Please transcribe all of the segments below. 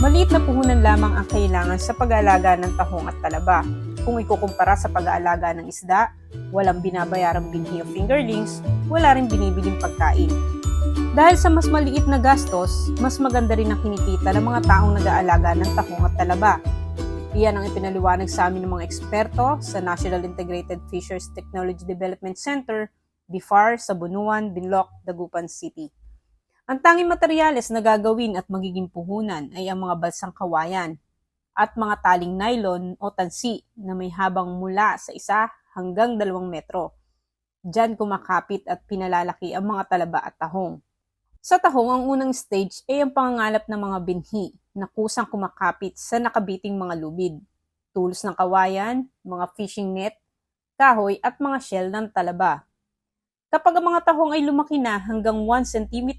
Maliit na puhunan lamang ang kailangan sa pag-aalaga ng tahong at talaba. Kung ikukumpara sa pag-aalaga ng isda, walang binabayarang binhi o fingerlings, wala rin binibiling pagkain. Dahil sa mas maliit na gastos, mas maganda rin ang kinikita ng mga taong nag-aalaga ng tahong at talaba. Iyan ang ipinaliwanag sa amin ng mga eksperto sa National Integrated Fisheries Technology Development Center, BIFAR, sa Bunuan, Binloc, Dagupan City. Ang tanging materyales na gagawin at magiging puhunan ay ang mga balsang kawayan at mga taling nylon o tansi na may habang mula sa 1 hanggang 2 metro. Diyan kumakapit at pinalalaki ang mga talaba at tahong. Sa tahong, ang unang stage ay ang pangangalap ng mga binhi na kusang kumakapit sa nakabiting mga lubid, tulos ng kawayan, mga fishing net, kahoy at mga shell ng talaba. Kapag ang mga tahong ay lumaki na hanggang 1 cm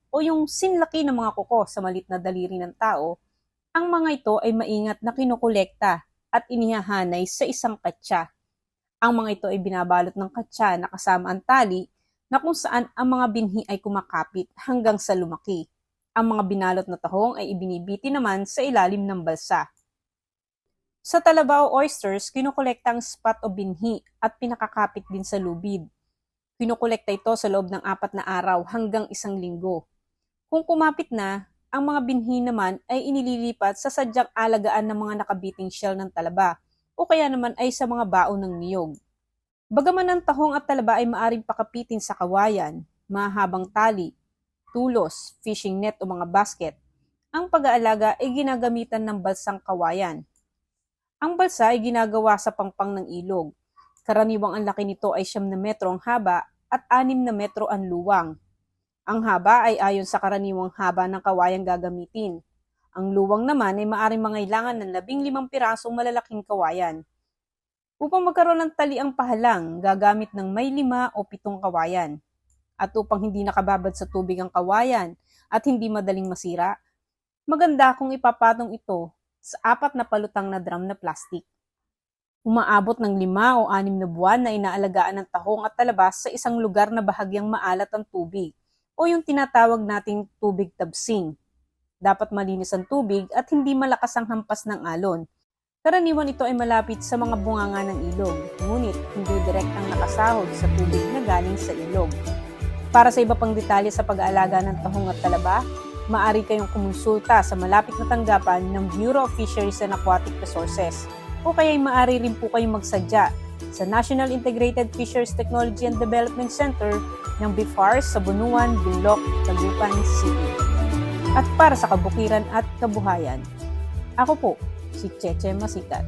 o yung sinlaki ng mga kuko sa malit na daliri ng tao, ang mga ito ay maingat na kinukolekta at inihahanay sa isang katsa. Ang mga ito ay binabalot ng katsa na kasama ang tali na kung saan ang mga binhi ay kumakapit hanggang sa lumaki. Ang mga binalot na tahong ay ibinibiti naman sa ilalim ng balsa. Sa talaba o oysters, kinukolekta ang spot o binhi at pinakakapit din sa lubid. Kinukolekta ito sa loob ng 4 na araw hanggang 1 linggo. Kung kumapit na, ang mga binhi naman ay inililipat sa sadyang alagaan ng mga nakabiting shell ng talaba o kaya naman ay sa mga baon ng niyog. Bagaman ang tahong at talaba ay maaring pakapitin sa kawayan, mahabang tali, tulos, fishing net o mga basket, ang pag-aalaga ay ginagamitan ng balsang kawayan. Ang balsa ay ginagawa sa pangpang ng ilog. Karaniwang ang laki nito ay 9 na metro ang haba at 6 na metro ang luwang. Ang haba ay ayon sa karaniwang haba ng kawayang gagamitin. Ang luwang naman ay maaaring mangailangan ng 15 pirasong malalaking kawayan. Upang magkaroon ng tali ang pahalang, gagamit ng may 5 o 7 kawayan. At upang hindi nakababad sa tubig ang kawayan at hindi madaling masira, maganda kung ipapatong ito sa 4 na palutang na drum na plastic. Umaabot ng 5 o 6 na buwan na inaalagaan ng tahong at talaba sa isang lugar na bahagyang maalat ang tubig o yung tinatawag nating tubig tabsing. Dapat malinis ang tubig at hindi malakas ang hampas ng alon. Karaniwan ito ay malapit sa mga bunganga ng ilog, ngunit hindi direktang nakasahod sa tubig na galing sa ilog. Para sa iba pang detalye sa pag-aalaga ng tahong at talaba, maaari kayong kumonsulta sa malapit na tanggapan ng Bureau of Fisheries and Aquatic Resources o kaya ay maaari rin po kayong magsadya sa National Integrated Fisheries Technology and Development Center ng BIFAR sa Bunuan, Binloc, Dagupan City. At para sa kabukiran at kabuhayan, ako po, si Cheche Masikat.